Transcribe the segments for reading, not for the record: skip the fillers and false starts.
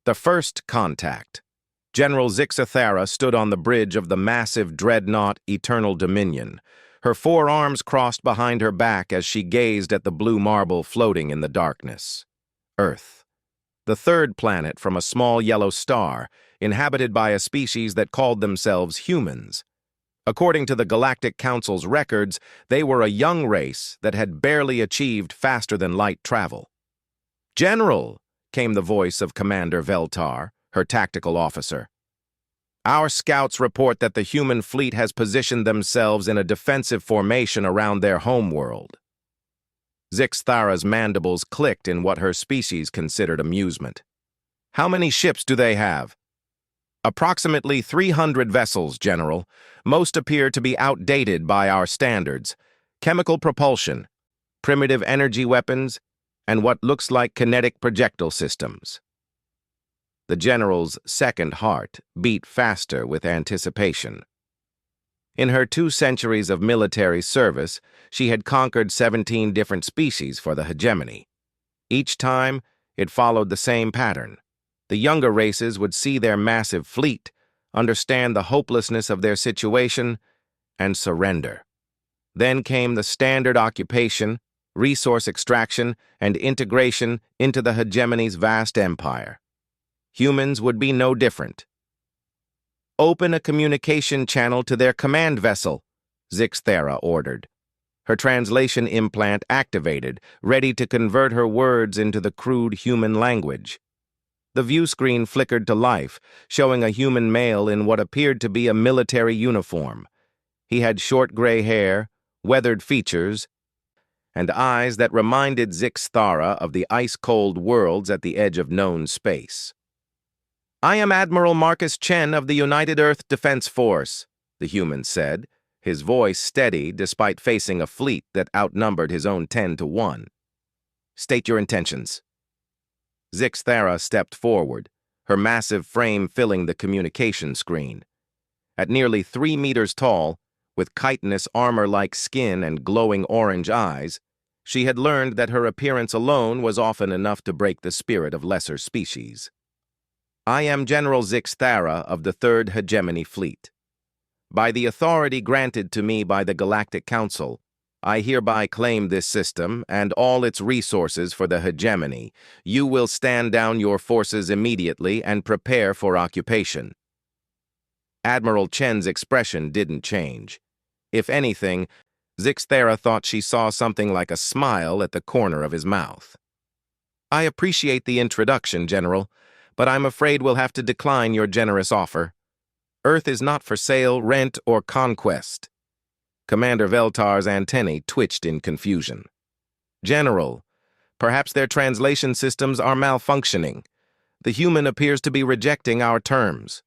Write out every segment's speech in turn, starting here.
The first contact. General Zixathara stood on the bridge of the massive dreadnought Eternal Dominion, her forearms crossed behind her back as she gazed at the blue marble floating in the darkness. Earth. The third planet from a small yellow star, inhabited by a species that called themselves humans. According to the Galactic Council's records, they were a young race that had barely achieved faster-than-light travel. "General," came the voice of Commander Veltar, her tactical officer. "Our scouts report that the human fleet has positioned themselves in a defensive formation around their homeworld." Zixthara's mandibles clicked in what her species considered amusement. "How many ships do they have?" "Approximately 300 vessels, General. Most appear to be outdated by our standards. Chemical propulsion, primitive energy weapons, and what looks like kinetic projectile systems." The General's second heart beat faster with anticipation. In her 2 centuries of military service, she had conquered 17 different species for the hegemony. Each time, it followed the same pattern. The younger races would see their massive fleet, understand the hopelessness of their situation, and surrender. Then came the standard occupation, resource extraction, and integration into the hegemony's vast empire. Humans would be no different. "Open a communication channel to their command vessel," Zixthara ordered. Her translation implant activated, ready to convert her words into the crude human language. The view screen flickered to life, showing a human male in what appeared to be a military uniform. He had short gray hair, weathered features, and eyes that reminded Zixthara of the ice-cold worlds at the edge of known space. "I am Admiral Marcus Chen of the United Earth Defense Force," the human said, his voice steady despite facing a fleet that outnumbered his own 10-1. "State your intentions." Zixthara stepped forward, her massive frame filling the communication screen. At nearly 3 meters tall, with chitinous armor-like skin and glowing orange eyes, she had learned that her appearance alone was often enough to break the spirit of lesser species. "I am General Zixthara of the Third Hegemony Fleet. By the authority granted to me by the Galactic Council, I hereby claim this system and all its resources for the hegemony. You will stand down your forces immediately and prepare for occupation." Admiral Chen's expression didn't change. If anything, Zixthara thought she saw something like a smile at the corner of his mouth. "I appreciate the introduction, General, but I'm afraid we'll have to decline your generous offer. Earth is not for sale, rent, or conquest." Commander Veltar's antennae twitched in confusion. "General, perhaps their translation systems are malfunctioning. The human appears to be rejecting our terms."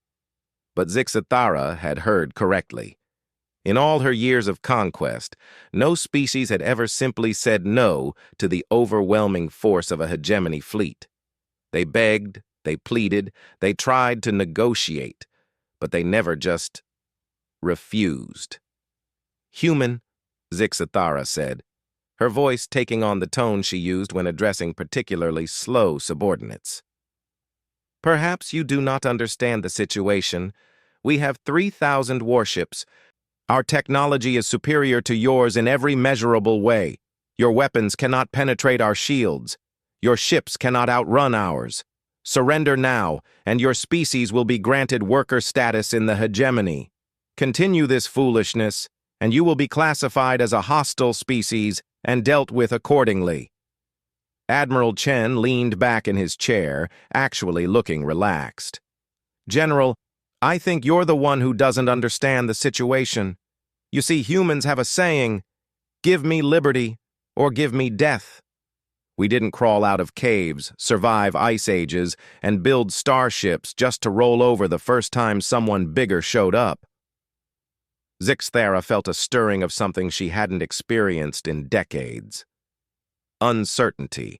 But Zixathara had heard correctly. In all her years of conquest, no species had ever simply said no to the overwhelming force of a hegemony fleet. They begged, they pleaded, they tried to negotiate, but they never just refused. "Human," Zixathara said, her voice taking on the tone she used when addressing particularly slow subordinates. "Perhaps you do not understand the situation. We have 3,000 warships. Our technology is superior to yours in every measurable way. Your weapons cannot penetrate our shields. Your ships cannot outrun ours. Surrender now, and your species will be granted worker status in the hegemony. Continue this foolishness, and you will be classified as a hostile species and dealt with accordingly." Admiral Chen leaned back in his chair, actually looking relaxed. "General, I think you're the one who doesn't understand the situation. You see, humans have a saying, 'Give me liberty, or give me death.' We didn't crawl out of caves, survive ice ages, and build starships just to roll over the first time someone bigger showed up." Zixthara felt a stirring of something she hadn't experienced in decades. Uncertainty.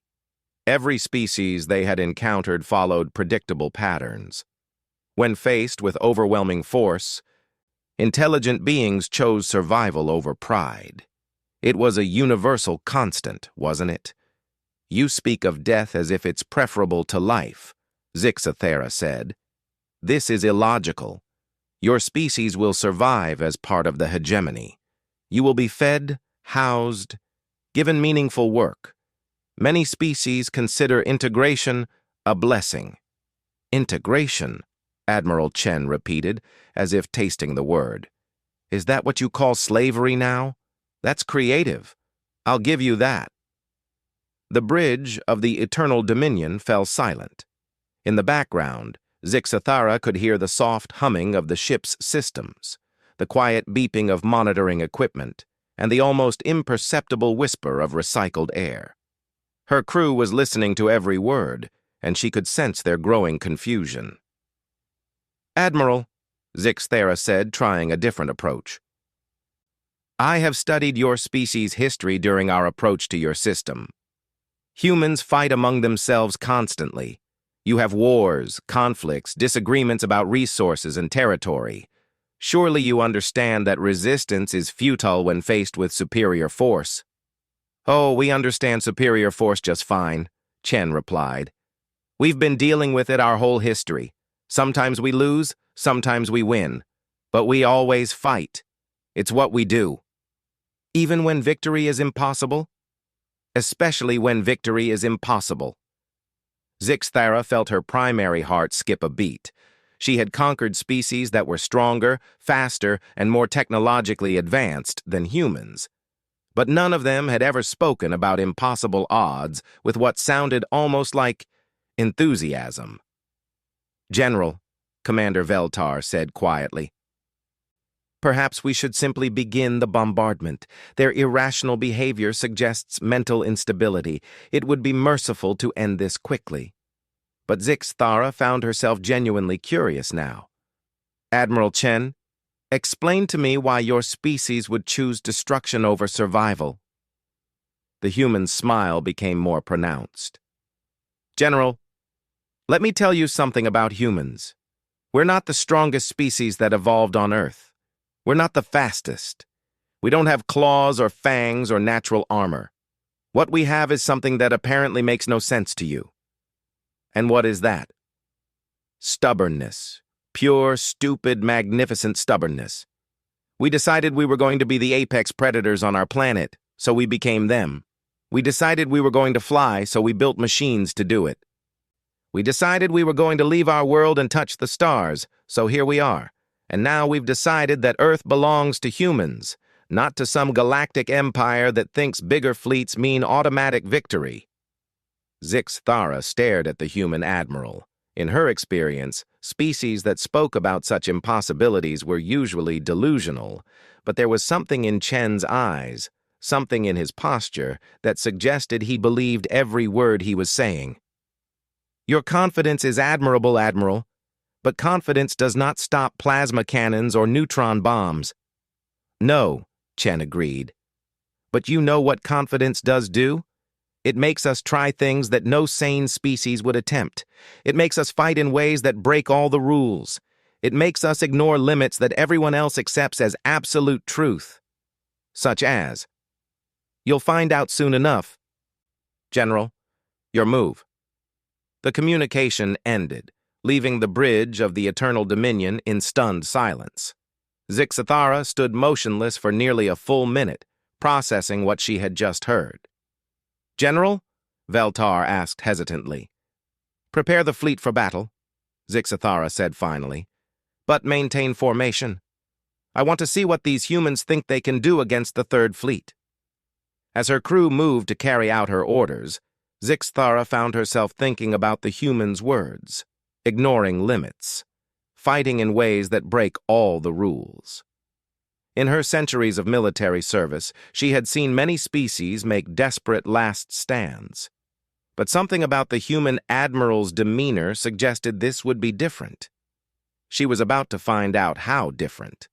Every species they had encountered followed predictable patterns. When faced with overwhelming force, intelligent beings chose survival over pride. It was a universal constant, wasn't it? You speak of death as if it's preferable to life. Zixathera said. This is illogical. Your species will survive as part of the hegemony. You will be fed, housed, given meaningful work. Many species consider integration a blessing. Integration, Admiral Chen repeated, as if tasting the word. Is that what you call slavery now? That's creative. I'll give you that. The bridge of the Eternal Dominion fell silent. In the background, Zixathara could hear the soft humming of the ship's systems, the quiet beeping of monitoring equipment, and the almost imperceptible whisper of recycled air. Her crew was listening to every word, and she could sense their growing confusion. Admiral, Zixathara said, trying a different approach. I have studied your species' history during our approach to your system. Humans fight among themselves constantly. You have wars, conflicts, disagreements about resources and territory. Surely you understand that resistance is futile when faced with superior force. Oh, we understand superior force just fine, Chen replied. We've been dealing with it our whole history. Sometimes we lose, sometimes we win. But we always fight. It's what we do. Even when victory is impossible? Especially when victory is impossible. Zixathara felt her primary heart skip a beat. She had conquered species that were stronger, faster, and more technologically advanced than humans. But none of them had ever spoken about impossible odds with what sounded almost like enthusiasm. General, Commander Veltar said quietly. Perhaps we should simply begin the bombardment. Their irrational behavior suggests mental instability. It would be merciful to end this quickly. But Zixathara found herself genuinely curious now. Admiral Chen, explain to me why your species would choose destruction over survival. The human's smile became more pronounced. General, let me tell you something about humans. We're not the strongest species that evolved on Earth. We're not the fastest. We don't have claws or fangs or natural armor. What we have is something that apparently makes no sense to you. And what is that? Stubbornness. Pure, stupid, magnificent stubbornness. We decided we were going to be the apex predators on our planet, so we became them. We decided we were going to fly, so we built machines to do it. We decided we were going to leave our world and touch the stars, so here we are. And now we've decided that Earth belongs to humans, not to some galactic empire that thinks bigger fleets mean automatic victory. Zixathara stared at the human admiral. In her experience, species that spoke about such impossibilities were usually delusional, but there was something in Chen's eyes, something in his posture, that suggested he believed every word he was saying. Your confidence is admirable, Admiral. But confidence does not stop plasma cannons or neutron bombs. No, Chen agreed. But you know what confidence does do? It makes us try things that no sane species would attempt. It makes us fight in ways that break all the rules. It makes us ignore limits that everyone else accepts as absolute truth. Such as, you'll find out soon enough. General, your move. The communication ended, leaving the bridge of the Eternal Dominion in stunned silence. Zixathara stood motionless for nearly a full minute, processing what she had just heard. General? Veltar asked hesitantly. Prepare the fleet for battle, Zixathara said finally, but maintain formation. I want to see what these humans think they can do against the Third Fleet. As her crew moved to carry out her orders, Zixathara found herself thinking about the humans' words. Ignoring limits, fighting in ways that break all the rules. In her centuries of military service, she had seen many species make desperate last stands. But something about the human admiral's demeanor suggested this would be different. She was about to find out how different.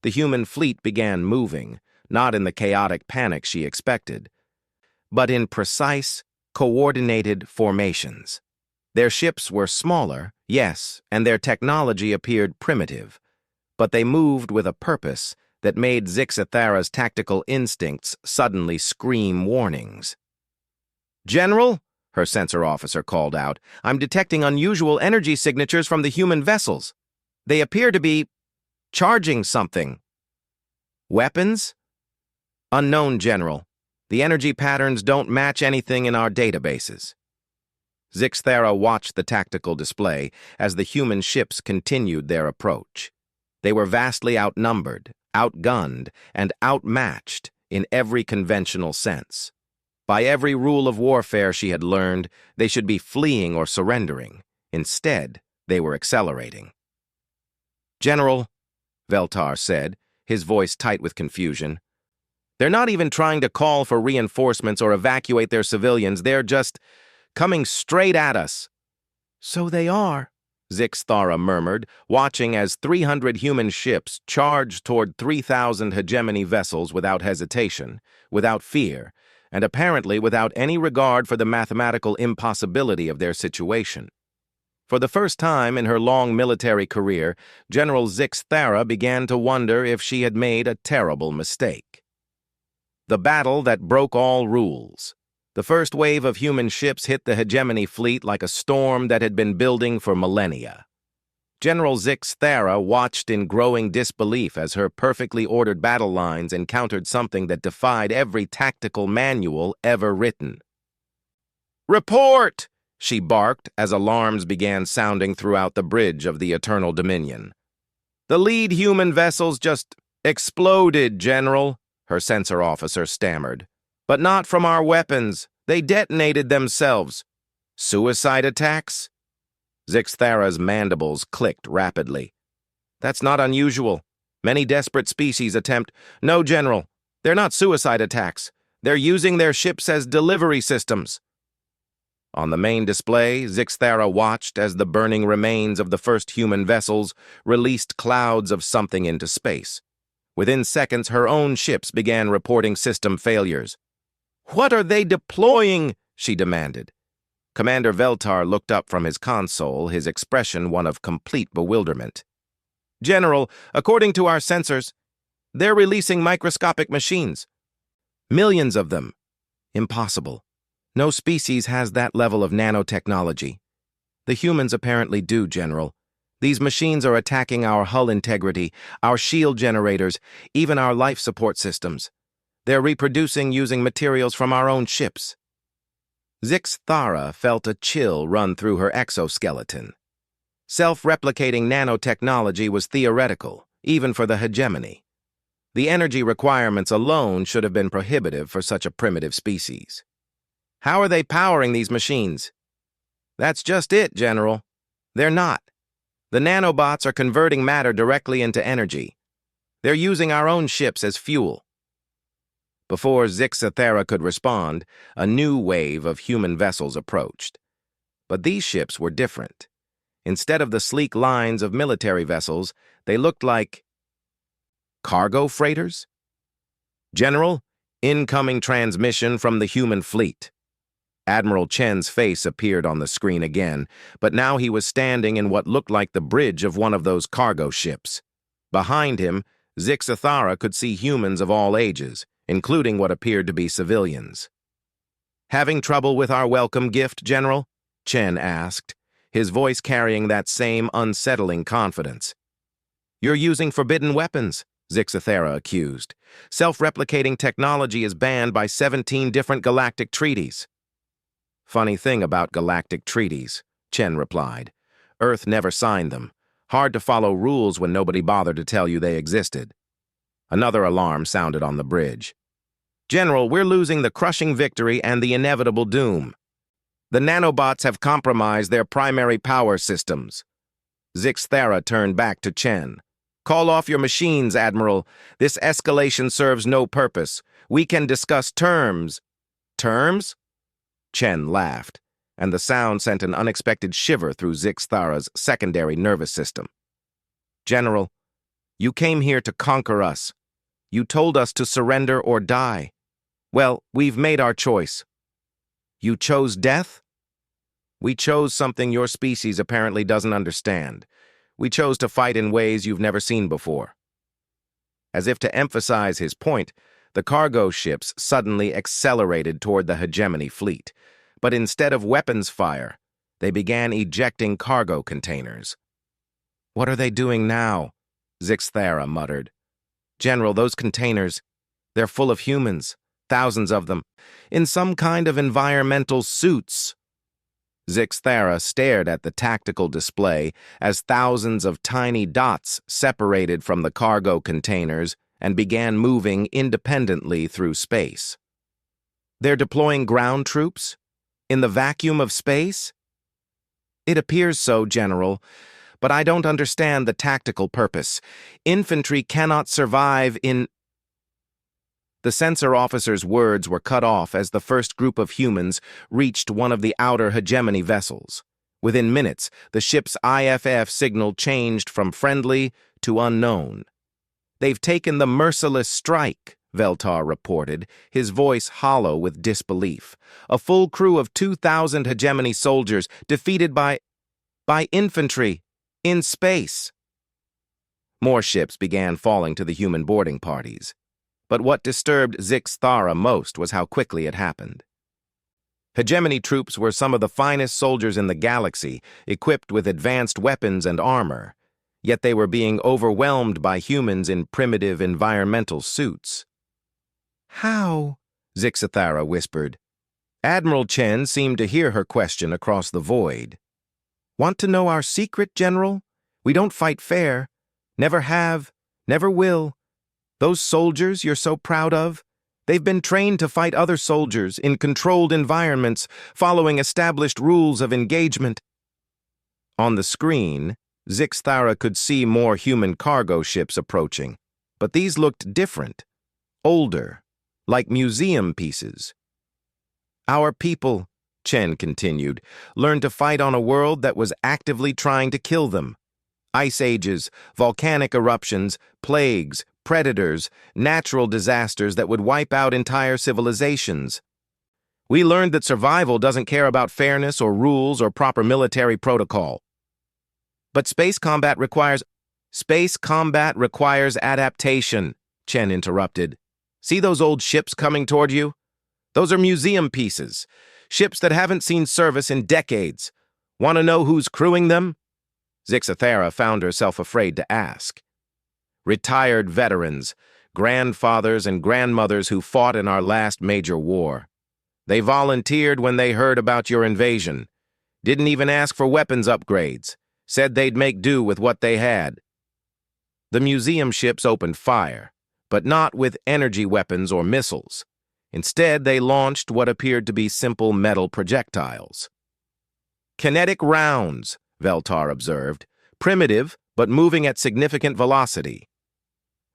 The human fleet began moving, not in the chaotic panic she expected, but in precise, coordinated formations. Their ships were smaller, yes, and their technology appeared primitive, but they moved with a purpose that made Zixathara's tactical instincts suddenly scream warnings. General, her sensor officer called out. "I'm detecting unusual energy signatures from the human vessels. They appear to be charging something." "Weapons?" "Unknown, General. The energy patterns don't match anything in our databases." Zixthera watched the tactical display as the human ships continued their approach. They were vastly outnumbered, outgunned, and outmatched in every conventional sense. By every rule of warfare she had learned, they should be fleeing or surrendering. Instead, they were accelerating. "General," Veltar said, his voice tight with confusion, "they're not even trying to call for reinforcements or evacuate their civilians. They're just coming straight at us." "So they are," Zixthara murmured, watching as 300 human ships charged toward 3,000 hegemony vessels without hesitation, without fear, and apparently without any regard for the mathematical impossibility of their situation. For the first time in her long military career, General Zixthara began to wonder if she had made a terrible mistake. The battle that broke all rules. The first wave of human ships hit the hegemony fleet like a storm that had been building for millennia. General Zixthara watched in growing disbelief as her perfectly ordered battle lines encountered something that defied every tactical manual ever written. "Report!" she barked as alarms began sounding throughout the bridge of the Eternal Dominion. "The lead human vessels just exploded, General," her sensor officer stammered. "But not from our weapons. They detonated themselves." "Suicide attacks?" Zixthara's mandibles clicked rapidly. "That's not unusual. Many desperate species attempt—" "No, General. They're not suicide attacks. They're using their ships as delivery systems." On the main display, Zixthara watched as the burning remains of the first human vessels released clouds of something into space. Within seconds, her own ships began reporting system failures. "What are they deploying?" she demanded. Commander Veltar looked up from his console, his expression one of complete bewilderment. "General, according to our sensors, they're releasing microscopic machines. Millions of them." "Impossible. No species has that level of nanotechnology." "The humans apparently do, General. These machines are attacking our hull integrity, our shield generators, even our life support systems. They're reproducing using materials from our own ships." Zixthara felt a chill run through her exoskeleton. Self-replicating nanotechnology was theoretical, even for the hegemony. The energy requirements alone should have been prohibitive for such a primitive species. "How are they powering these machines?" "That's just it, General. They're not. The nanobots are converting matter directly into energy. They're using our own ships as fuel." Before Zixthara could respond, a new wave of human vessels approached. But these ships were different. Instead of the sleek lines of military vessels, they looked like cargo freighters. "General, incoming transmission from the human fleet." Admiral Chen's face appeared on the screen again, but now he was standing in what looked like the bridge of one of those cargo ships. Behind him, Zixthara could see humans of all ages, including what appeared to be civilians. "Having trouble with our welcome gift, General?" Chen asked, his voice carrying that same unsettling confidence. "You're using forbidden weapons," Zixthara accused. "Self-replicating technology is banned by 17 different galactic treaties." "Funny thing about galactic treaties," Chen replied. "Earth never signed them. Hard to follow rules when nobody bothered to tell you they existed." Another alarm sounded on the bridge. "General, we're losing the crushing victory and the inevitable doom. The nanobots have compromised their primary power systems." Zixthara turned back to Chen. "Call off your machines, Admiral. This escalation serves no purpose. We can discuss terms." "Terms?" Chen laughed, and the sound sent an unexpected shiver through Zixthara's secondary nervous system. "General, you came here to conquer us. You told us to surrender or die. Well, we've made our choice." "You chose death?" "We chose something your species apparently doesn't understand. We chose to fight in ways you've never seen before." As if to emphasize his point, the cargo ships suddenly accelerated toward the hegemony fleet. But instead of weapons fire, they began ejecting cargo containers. "What are they doing now?" Zixthara muttered. "General, those containers, they're full of humans, thousands of them, in some kind of environmental suits." Zixthara stared at the tactical display as thousands of tiny dots separated from the cargo containers and began moving independently through space. "They're deploying ground troops? In the vacuum of space?" "It appears so, General, but I don't understand the tactical purpose. Infantry cannot survive in—" The censor officer's words were cut off as the first group of humans reached one of the outer hegemony vessels. Within minutes, the ship's IFF signal changed from friendly to unknown. "They've taken the merciless strike," Veltar reported, his voice hollow with disbelief. "A full crew of 2,000 hegemony soldiers defeated by infantry in space." More ships began falling to the human boarding parties. But what disturbed Zixthara most was how quickly it happened. Hegemony troops were some of the finest soldiers in the galaxy, equipped with advanced weapons and armor, yet they were being overwhelmed by humans in primitive environmental suits. "How?" Zixthara whispered. Admiral Chen seemed to hear her question across the void. "Want to know our secret, General? We don't fight fair. Never have, never will. Those soldiers you're so proud of, they've been trained to fight other soldiers in controlled environments, following established rules of engagement." On the screen, Zixthara could see more human cargo ships approaching, but these looked different, older, like museum pieces. "Our people," Chen continued, "learned to fight on a world that was actively trying to kill them. Ice ages, volcanic eruptions, plagues, predators, natural disasters that would wipe out entire civilizations. We learned that survival doesn't care about fairness or rules or proper military protocol. But space combat requires adaptation," Chen interrupted. "See those old ships coming toward you? Those are museum pieces, ships that haven't seen service in decades. Want to know who's crewing them?" Zixthara found herself afraid to ask. "Retired veterans, grandfathers and grandmothers who fought in our last major war. They volunteered when they heard about your invasion. Didn't even ask for weapons upgrades. Said they'd make do with what they had." The museum ships opened fire, but not with energy weapons or missiles. Instead, they launched what appeared to be simple metal projectiles. "Kinetic rounds," Veltar observed. "Primitive, but moving at significant velocity."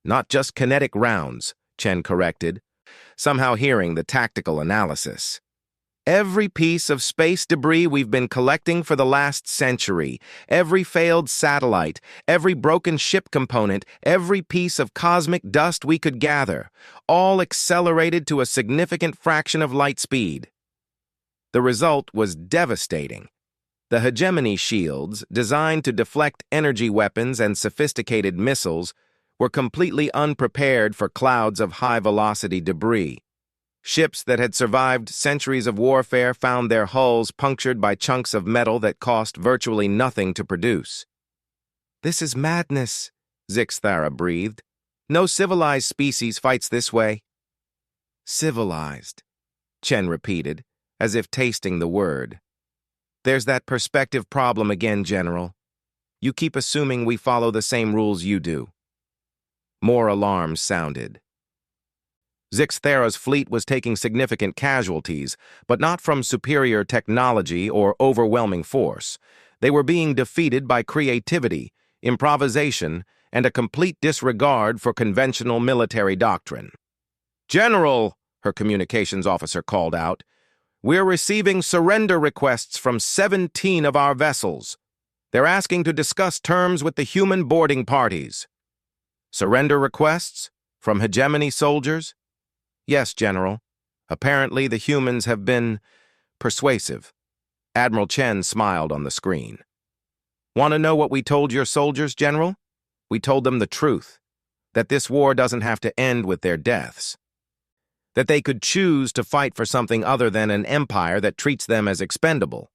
"Not just kinetic rounds," Chen corrected, somehow hearing the tactical analysis. "Every piece of space debris we've been collecting for the last century, every failed satellite, every broken ship component, every piece of cosmic dust we could gather, all accelerated to a significant fraction of light speed." The result was devastating. The hegemony shields, designed to deflect energy weapons and sophisticated missiles, were completely unprepared for clouds of high-velocity debris. Ships that had survived centuries of warfare found their hulls punctured by chunks of metal that cost virtually nothing to produce. "This is madness," Zixthara breathed. "No civilized species fights this way." "Civilized," Chen repeated, as if tasting the word. "There's that perspective problem again, General. You keep assuming we follow the same rules you do." More alarms sounded. Zixthara's fleet was taking significant casualties, but not from superior technology or overwhelming force. They were being defeated by creativity, improvisation, and a complete disregard for conventional military doctrine. "General," her communications officer called out, "we're receiving surrender requests from 17 of our vessels. They're asking to discuss terms with the human boarding parties." "Surrender requests? From hegemony soldiers?" "Yes, General. Apparently the humans have been persuasive." Admiral Chen smiled on the screen. "Want to know what we told your soldiers, General? We told them the truth, that this war doesn't have to end with their deaths." that they could choose to fight for something other than an empire that treats them as expendable.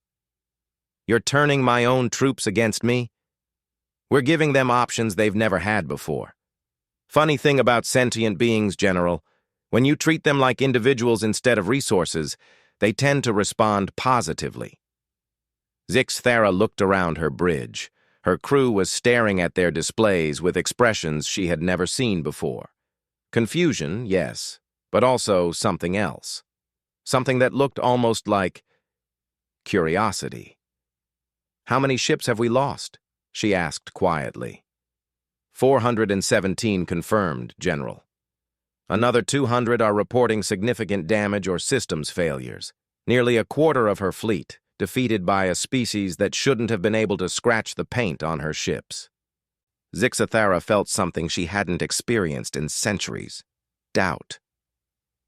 You're turning my own troops against me? We're giving them options they've never had before. Funny thing about sentient beings, General, when you treat them like individuals instead of resources, they tend to respond positively. Zixthara looked around her bridge. Her crew was staring at their displays with expressions she had never seen before. Confusion, yes, but also something else. Something that looked almost like curiosity. "How many ships have we lost?" she asked quietly. 417 confirmed, General. Another 200 are reporting significant damage or systems failures. Nearly a quarter of her fleet, defeated by a species that shouldn't have been able to scratch the paint on her ships. Zixthara felt something she hadn't experienced in centuries. Doubt.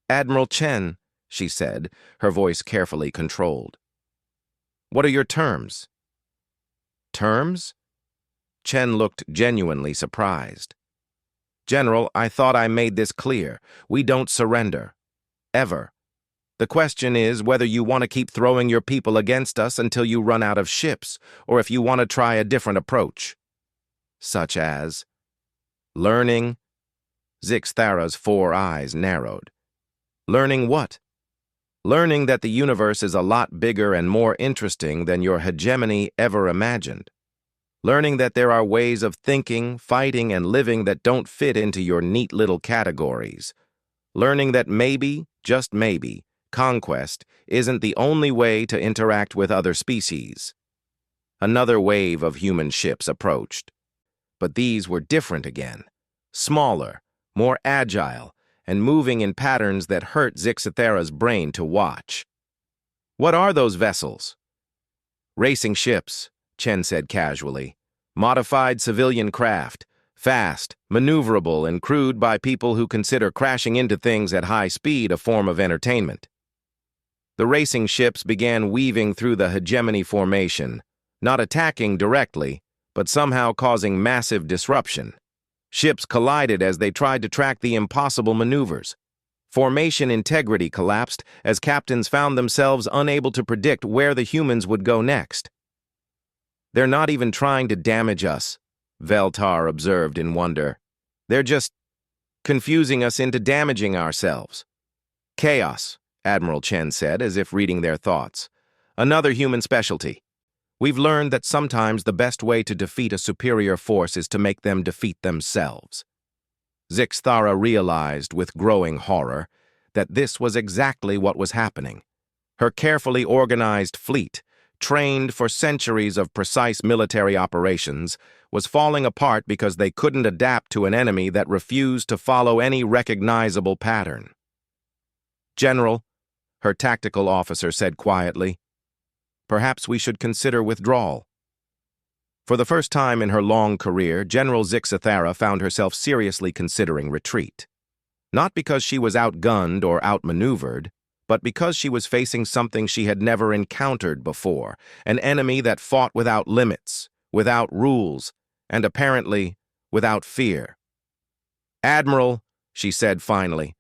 "Admiral Chen," she said, her voice carefully controlled. "What are your terms?" "Terms?" Chen looked genuinely surprised. "General, I thought I made this clear. We don't surrender. Ever. The question is whether you want to keep throwing your people against us until you run out of ships, or if you want to try a different approach." "Such as?" "Learning." Zixthara's 4 eyes narrowed. "Learning what?" "Learning that the universe is a lot bigger and more interesting than your hegemony ever imagined. Learning that there are ways of thinking, fighting, and living that don't fit into your neat little categories. Learning that maybe, just maybe, conquest isn't the only way to interact with other species." Another wave of human ships approached. But these were different again. Smaller, more agile, and moving in patterns that hurt Zixthara's brain to watch. "What are those vessels?" "Racing ships," Chen said casually. "Modified civilian craft, fast, maneuverable, and crewed by people who consider crashing into things at high speed a form of entertainment." The racing ships began weaving through the hegemony formation, not attacking directly, but somehow causing massive disruption. Ships collided as they tried to track the impossible maneuvers. Formation integrity collapsed as captains found themselves unable to predict where the humans would go next. "They're not even trying to damage us," Veltar observed in wonder. "They're just confusing us into damaging ourselves." "Chaos," Admiral Chen said, as if reading their thoughts. "Another human specialty. We've learned that sometimes the best way to defeat a superior force is to make them defeat themselves." Zixthara realized with growing horror that this was exactly what was happening. Her carefully organized fleet, trained for centuries of precise military operations, was falling apart because they couldn't adapt to an enemy that refused to follow any recognizable pattern. "General," her tactical officer said quietly, "perhaps we should consider withdrawal." For the first time in her long career, General Zixthara found herself seriously considering retreat. Not because she was outgunned or outmaneuvered, but because she was facing something she had never encountered before, an enemy that fought without limits, without rules, and apparently without fear. "Admiral," she said finally,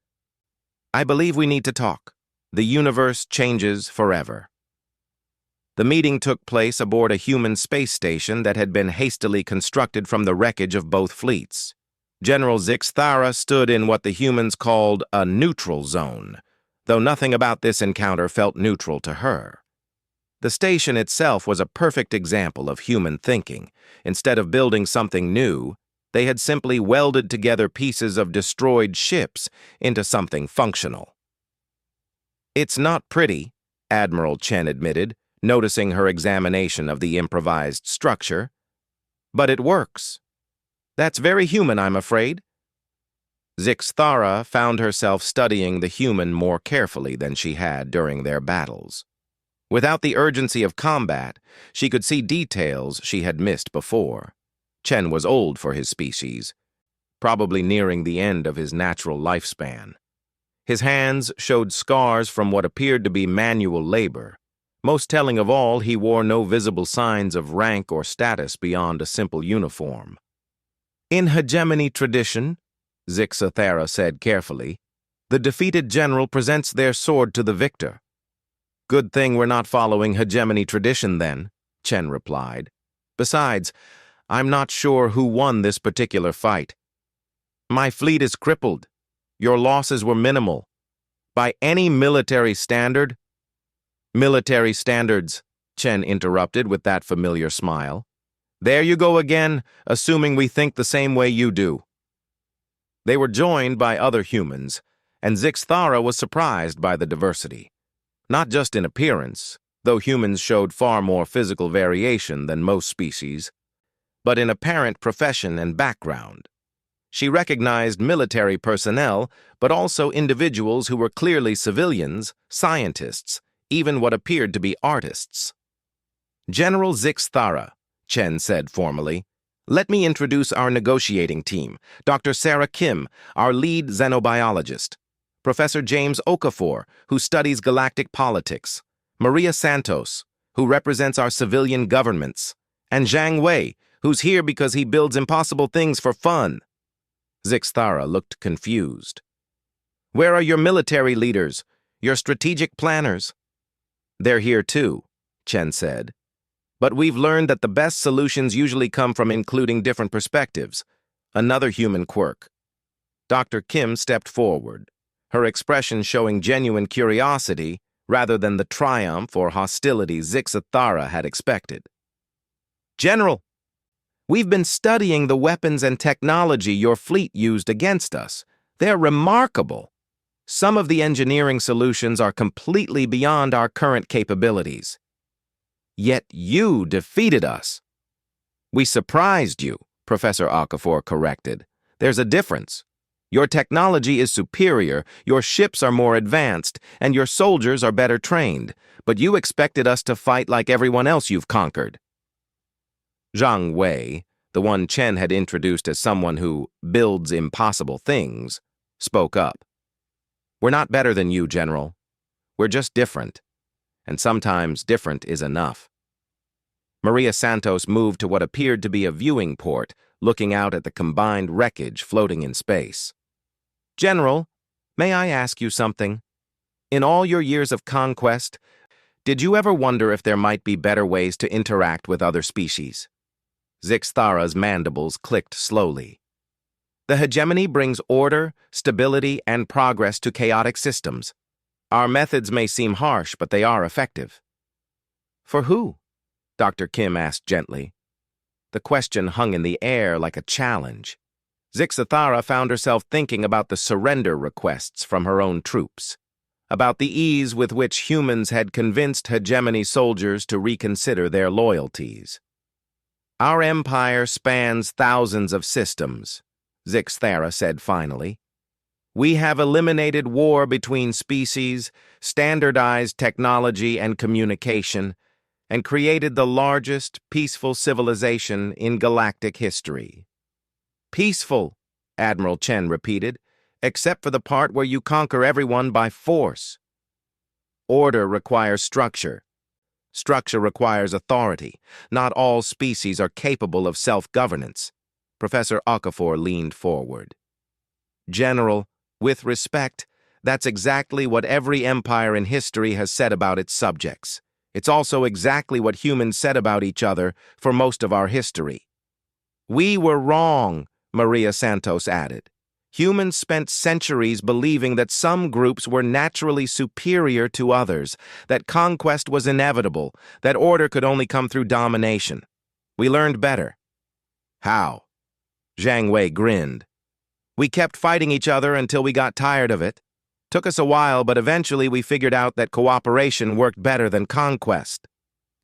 "I believe we need to talk. The universe changes forever." The meeting took place aboard a human space station that had been hastily constructed from the wreckage of both fleets. General Zixthara stood in what the humans called a neutral zone, though nothing about this encounter felt neutral to her. The station itself was a perfect example of human thinking. Instead of building something new, they had simply welded together pieces of destroyed ships into something functional. "It's not pretty," Admiral Chen admitted, noticing her examination of the improvised structure. "But it works. That's very human, I'm afraid." Zixthara found herself studying the human more carefully than she had during their battles. Without the urgency of combat, she could see details she had missed before. Chen was old for his species, probably nearing the end of his natural lifespan. His hands showed scars from what appeared to be manual labor. Most telling of all, he wore no visible signs of rank or status beyond a simple uniform. "In hegemony tradition," Zixthara said carefully, The defeated general presents their sword to the victor. Good thing we're not following hegemony tradition then, Chen replied. Besides, I'm not sure who won this particular fight. My fleet is crippled. Your losses were minimal. By any military standard— Military standards, Chen interrupted with that familiar smile. There you go again, assuming we think the same way you do. They were joined by other humans, and Zixthara was surprised by the diversity. Not just in appearance, though humans showed far more physical variation than most species, but in apparent profession and background. She recognized military personnel, but also individuals who were clearly civilians, scientists, even what appeared to be artists. General Zixthara, Chen said formally, let me introduce our negotiating team, Dr. Sarah Kim, our lead xenobiologist, Professor James Okafor, who studies galactic politics, Maria Santos, who represents our civilian governments, and Zhang Wei, who's here because he builds impossible things for fun. Zixthara looked confused. Where are your military leaders, your strategic planners? They're here too, Chen said. But we've learned that the best solutions usually come from including different perspectives, another human quirk. Dr. Kim stepped forward, her expression showing genuine curiosity rather than the triumph or hostility Zixthara had expected. General, we've been studying the weapons and technology your fleet used against us. They're remarkable. Some of the engineering solutions are completely beyond our current capabilities. Yet you defeated us. We surprised you, Professor Okafor corrected. There's a difference. Your technology is superior, your ships are more advanced, and your soldiers are better trained, but you expected us to fight like everyone else you've conquered. Zhang Wei, the one Chen had introduced as someone who builds impossible things, spoke up. We're not better than you, General. We're just different. And sometimes different is enough. Maria Santos moved to what appeared to be a viewing port, looking out at the combined wreckage floating in space. General, may I ask you something? In all your years of conquest, did you ever wonder if there might be better ways to interact with other species? Zixthara's mandibles clicked slowly. The hegemony brings order, stability, and progress to chaotic systems. Our methods may seem harsh, but they are effective. For who? Dr. Kim asked gently. The question hung in the air like a challenge. Zixthara found herself thinking about the surrender requests from her own troops, about the ease with which humans had convinced hegemony soldiers to reconsider their loyalties. Our empire spans thousands of systems, Zixthara said finally. We have eliminated war between species, standardized technology and communication, and created the largest peaceful civilization in galactic history. Peaceful, Admiral Chen repeated, except for the part where you conquer everyone by force. Order requires structure. Structure requires authority. Not all species are capable of self-governance. Professor Okafor leaned forward. General, with respect, that's exactly what every empire in history has said about its subjects. It's also exactly what humans said about each other for most of our history. We were wrong, Maria Santos added. Humans spent centuries believing that some groups were naturally superior to others, that conquest was inevitable, that order could only come through domination. We learned better. How? Zhang Wei grinned. We kept fighting each other until we got tired of it. Took us a while, but eventually we figured out that cooperation worked better than conquest.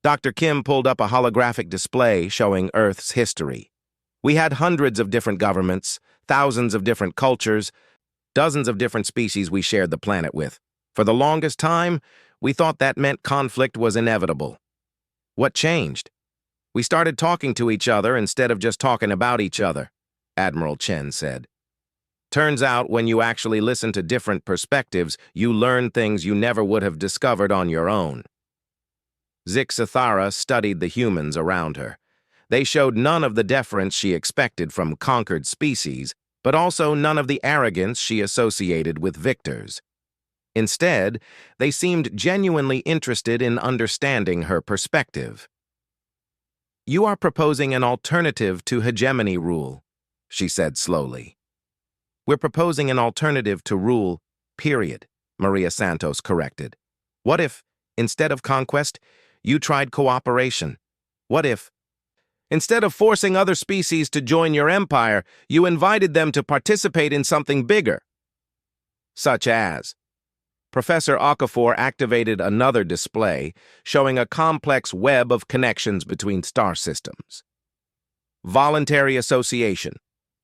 Dr. Kim pulled up a holographic display showing Earth's history. We had hundreds of different governments, thousands of different cultures, dozens of different species we shared the planet with. For the longest time, we thought that meant conflict was inevitable. What changed? We started talking to each other instead of just talking about each other, Admiral Chen said. Turns out when you actually listen to different perspectives, you learn things you never would have discovered on your own. Zixthara studied the humans around her. They showed none of the deference she expected from conquered species, but also none of the arrogance she associated with victors. Instead, they seemed genuinely interested in understanding her perspective. "You are proposing an alternative to hegemony rule," she said slowly. "We're proposing an alternative to rule, period," Maria Santos corrected. "What if, instead of conquest, you tried cooperation? What if, instead of forcing other species to join your empire, you invited them to participate in something bigger?" Such as... Professor Okafor activated another display, showing a complex web of connections between star systems. Voluntary association,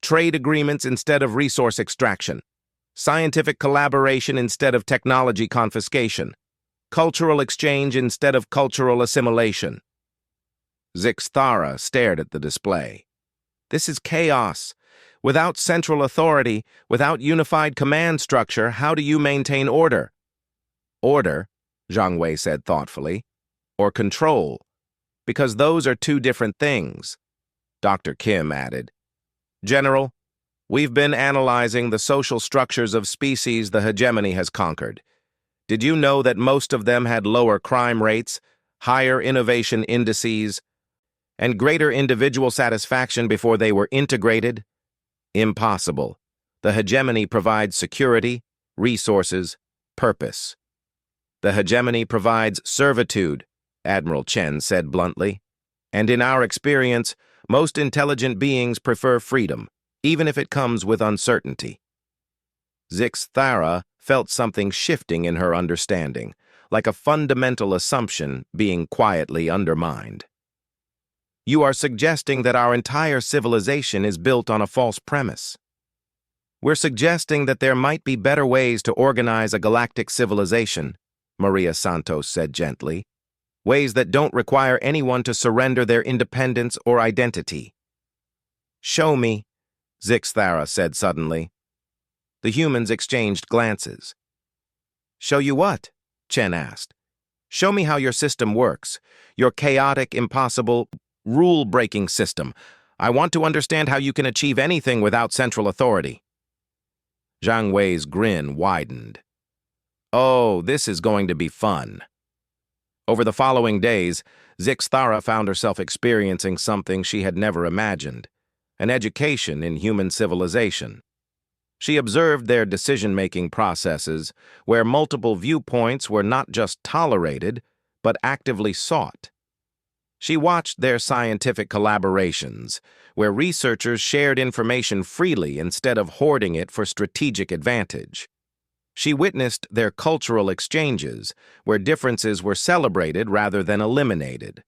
trade agreements instead of resource extraction, scientific collaboration instead of technology confiscation, cultural exchange instead of cultural assimilation. Zixthara stared at the display. "This is chaos. Without central authority, without unified command structure, how do you maintain order?" "Order," Zhang Wei said thoughtfully, "or control, because those are two different things." Dr. Kim added, "General, we've been analyzing the social structures of species the hegemony has conquered. Did you know that most of them had lower crime rates, higher innovation indices, and greater individual satisfaction before they were integrated? Impossible. The hegemony provides security, resources, purpose. The hegemony provides servitude," Admiral Chen said bluntly. "And in our experience, most intelligent beings prefer freedom, even if it comes with uncertainty." Zixthara felt something shifting in her understanding, like a fundamental assumption being quietly undermined. "You are suggesting that our entire civilization is built on a false premise." "We're suggesting that there might be better ways to organize a galactic civilization," Maria Santos said gently, "ways that don't require anyone to surrender their independence or identity." "Show me," Zixthara said suddenly. The humans exchanged glances. "Show you what?" Chen asked. "Show me how your system works, your chaotic, impossible, rule-breaking system. I want to understand how you can achieve anything without central authority." Zhang Wei's grin widened. "Oh, this is going to be fun." Over the following days, Zixthara found herself experiencing something she had never imagined, an education in human civilization. She observed their decision-making processes, where multiple viewpoints were not just tolerated, but actively sought. She watched their scientific collaborations, where researchers shared information freely instead of hoarding it for strategic advantage. She witnessed their cultural exchanges, where differences were celebrated rather than eliminated.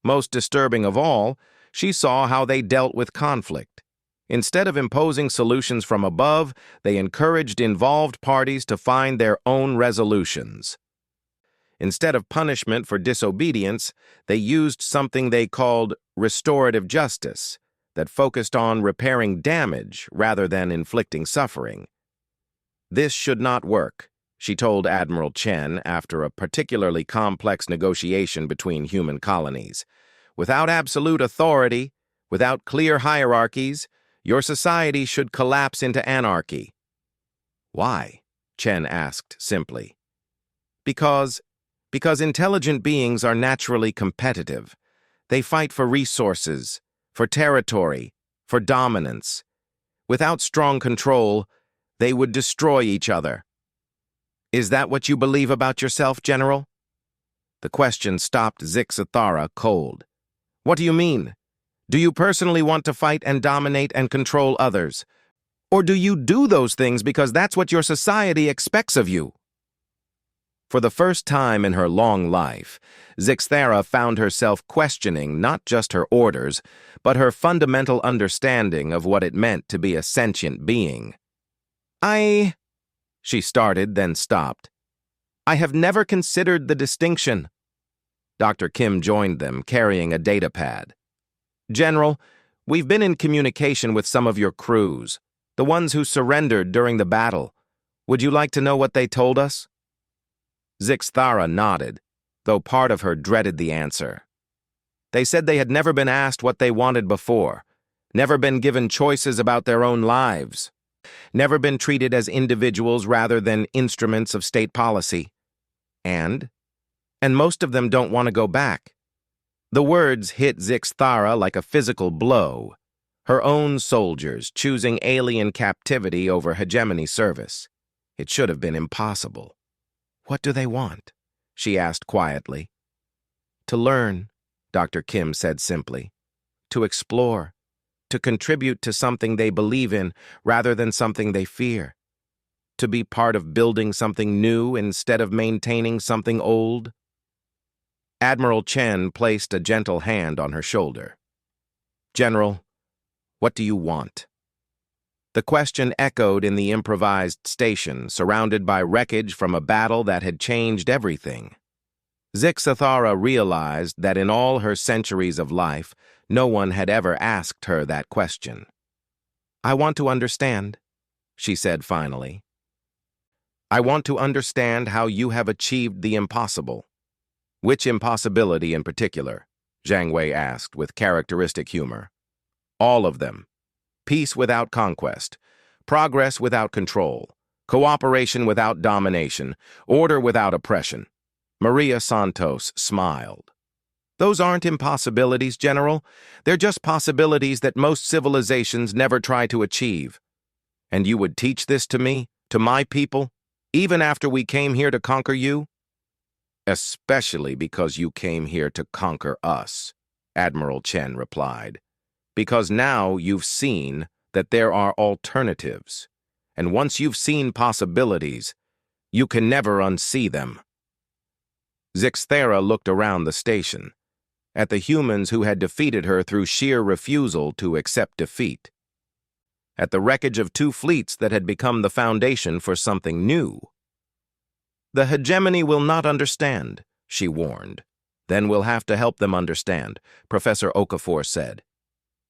Most disturbing of all, she saw how they dealt with conflict. Instead of imposing solutions from above, they encouraged involved parties to find their own resolutions. Instead of punishment for disobedience, they used something they called restorative justice, that focused on repairing damage rather than inflicting suffering. "This should not work," she told Admiral Chen after a particularly complex negotiation between human colonies. "Without absolute authority, without clear hierarchies, your society should collapse into anarchy." "Why?" Chen asked simply. Because intelligent beings are naturally competitive. They fight for resources, for territory, for dominance. Without strong control, they would destroy each other. "Is that what you believe about yourself, General?" The question stopped Zixthara cold. "What do you mean? Do you personally want to fight and dominate and control others? Or do you do those things because that's what your society expects of you?" For the first time in her long life, Zixthara found herself questioning not just her orders, but her fundamental understanding of what it meant to be a sentient being. She started, then stopped. "I have never considered the distinction." Dr. Kim joined them, carrying a datapad. "General, we've been in communication with some of your crews, the ones who surrendered during the battle. Would you like to know what they told us?" Zixthara nodded, though part of her dreaded the answer. "They said they had never been asked what they wanted before. never been given choices about their own lives, never been treated as individuals rather than instruments of state policy. And most of them don't want to go back. The words hit Zixthara like a physical blow, her own soldiers choosing alien captivity over hegemony service. It should have been impossible. What do they want? She asked quietly. To learn, Dr. Kim said simply. To explore. To contribute to something they believe in rather than something they fear. To be part of building something new instead of maintaining something old. Admiral Chen placed a gentle hand on her shoulder. General, what do you want? The question echoed in the improvised station, surrounded by wreckage from a battle that had changed everything. Zixthara realized that in all her centuries of life, no one had ever asked her that question. I want to understand, she said finally. I want to understand how you have achieved the impossible. Which impossibility in particular? Zhang Wei asked with characteristic humor. All of them. Peace without conquest, progress without control, cooperation without domination, order without oppression. Maria Santos smiled. Those aren't impossibilities, General. They're just possibilities that most civilizations never try to achieve. And you would teach this to me, to my people, even after we came here to conquer you? Especially because you came here to conquer us, Admiral Chen replied. Because now you've seen that there are alternatives. And once you've seen possibilities, you can never unsee them. Zixthara looked around the station, at the humans who had defeated her through sheer refusal to accept defeat, at the wreckage of 2 fleets that had become the foundation for something new. The hegemony will not understand, she warned. Then we'll have to help them understand, Professor Okafor said.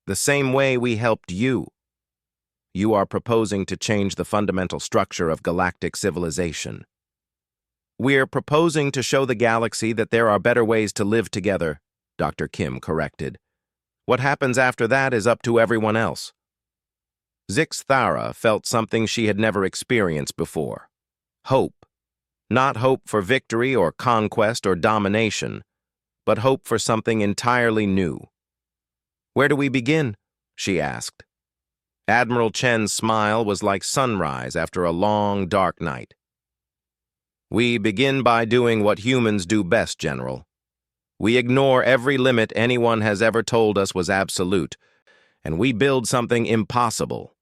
The same way we helped you. You are proposing to change the fundamental structure of galactic civilization. We're proposing to show the galaxy that there are better ways to live together, Dr. Kim corrected. What happens after that is up to everyone else. Zixthara felt something she had never experienced before. Hope. Not hope for victory or conquest or domination, but hope for something entirely new. Where do we begin? She asked. Admiral Chen's smile was like sunrise after a long, dark night. We begin by doing what humans do best, General. We ignore every limit anyone has ever told us was absolute, and we build something impossible.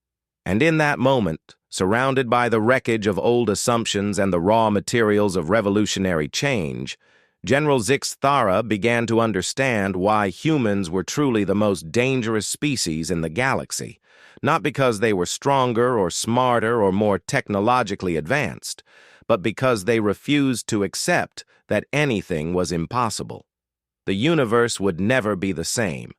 And in that moment, surrounded by the wreckage of old assumptions and the raw materials of revolutionary change, General Zixthara began to understand why humans were truly the most dangerous species in the galaxy, not because they were stronger or smarter or more technologically advanced, but because they refused to accept that anything was impossible. The universe would never be the same,